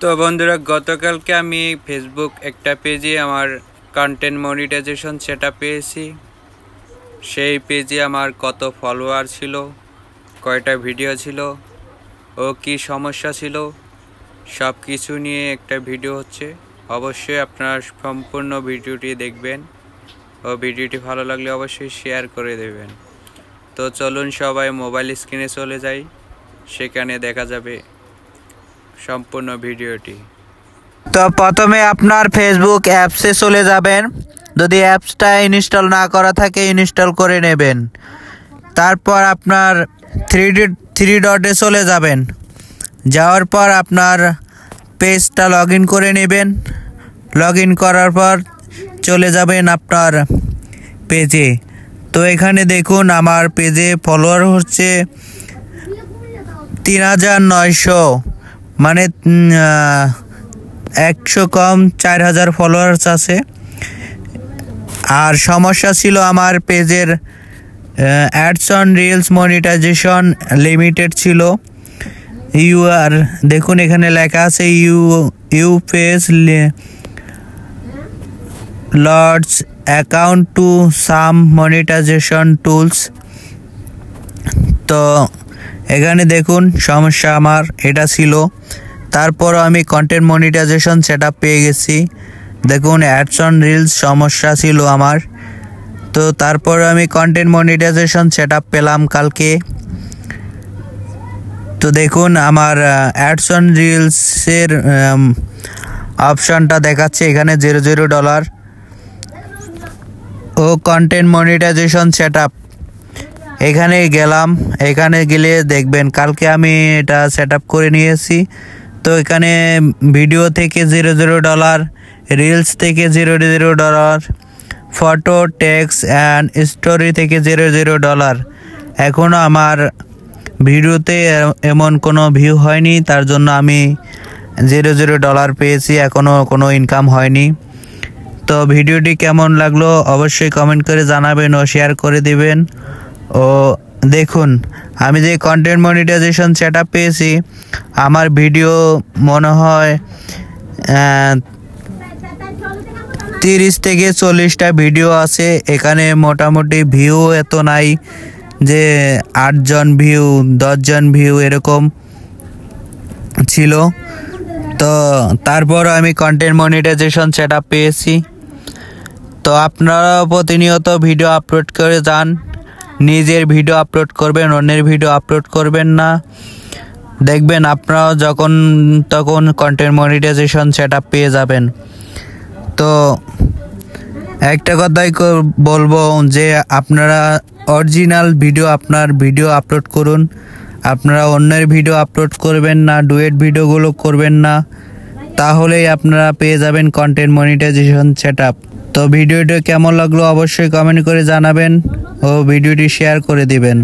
তো বন্ধুরা, গতকালকে আমি ফেসবুক একটা পেজে আমার কন্টেন্ট মনিটাইজেশন সেটআপ পেয়েছি। সেই পেজে আমার কত ফলোয়ার ছিল, কয়টা ভিডিও ছিল ও কি সমস্যা ছিল, সব কিছু নিয়ে একটা ভিডিও হচ্ছে। অবশ্যই আপনারা সম্পূর্ণ ভিডিওটি দেখবেন ও ভিডিওটি ভালো লাগলে অবশ্যই শেয়ার করে দেবেন। তো চলুন সবাই মোবাইল স্ক্রিনে চলে যাই, সেখানে দেখা যাবে সম্পূর্ণ ভিডিওটি। তো প্রথমে আপনার ফেসবুক অ্যাপসে চলে যাবেন। যদি অ্যাপসটা ইনস্টল না করা থাকে ইনস্টল করে নেবেন। তারপর আপনার থ্রি ডটে চলে যাবেন। যাওয়ার পর আপনার পেজটা লগ ইন করে নেবেন। লগ ইন করার পর চলে যাবেন আপনার পেজে। তো এখানে দেখুন আমার পেজে ফলোয়ার হচ্ছে 3900, মানে 100 কম 4000 ফলোয়ার্স আছে। আর সমস্যা ছিল আমার পেজের ads on reels monetisation limited ছিল। আর দেখুন এখানে লেখা আছে you page loads account to some monetisation tools. তো এখানে দেখুন সমস্যা আমার এটা ছিল। তারপরও আমি কন্টেন্ট মনিটাইজেশন সেটআপ পেয়ে গেছি। দেখুন অ্যাডস অন রিলস সমস্যা ছিল আমার। তো তারপর আমি কন্টেন্ট মনিটাইজেশন সেটআপ পেলাম কালকে। তো দেখুন আমার অ্যাডস অন রিলসের অপশনটা দেখাচ্ছে এখানে $00 ও কন্টেন্ট মনিটাইজেশন সেটআপ। এখানে গেলাম, এখানে গেলে দেখবেন কালকে আমি এটা সেটআপ করে নিয়েছি। তো এখানে ভিডিও থেকে $00, রিলস থেকে $00, ফটো টেক্সট অ্যান্ড স্টোরি থেকে $00। এখনও আমার ভিডিওতে এমন কোনো ভিউ হয়নি, তার জন্য আমি $00 পেয়েছি, এখনও কোনো ইনকাম হয়নি। তো ভিডিওটি কেমন লাগলো অবশ্যই কমেন্ট করে জানাবেন ও শেয়ার করে দিবেন। ও দেখুন আমি যে কন্টেন্ট মনিটাইজেশন সেটআপ পেয়েছি, আমার ভিডিও মনে হয় 30 থেকে 40টা ভিডিও আছে। এখানে মোটামুটি ভিউ এত নাই, যে 8 জন ভিউ 10 জন ভিউ এরকম ছিল। তো তারপর আমি কন্টেন্ট মনিটাইজেশন সেটআপ পেয়েছি। তো আপনারা প্রতিনিয়ত ভিডিও আপলোড করে যান, নিজের ভিডিও আপলোড করবেন, অন্যের ভিডিও আপলোড করবেন না। দেখবেন আপনারাও যখন তখন কন্টেন্ট মনিটাইজেশন সেটআপ পেয়ে যাবেন। তো একটা কথাই বলবো যে আপনারা অরিজিনাল ভিডিও আপনার ভিডিও আপলোড করুন। আপনারা অন্যের ভিডিও আপলোড করবেন না, ডুয়েট ভিডিওগুলো করবেন না, তাহলেই আপনারা পেয়ে যাবেন কন্টেন্ট মনিটাইজেশন সেটআপ। তো ভিডিওটি কেমন লাগলো অবশ্যই কমেন্ট করে জানাবেন ও ভিডিওটি শেয়ার করে দিবেন।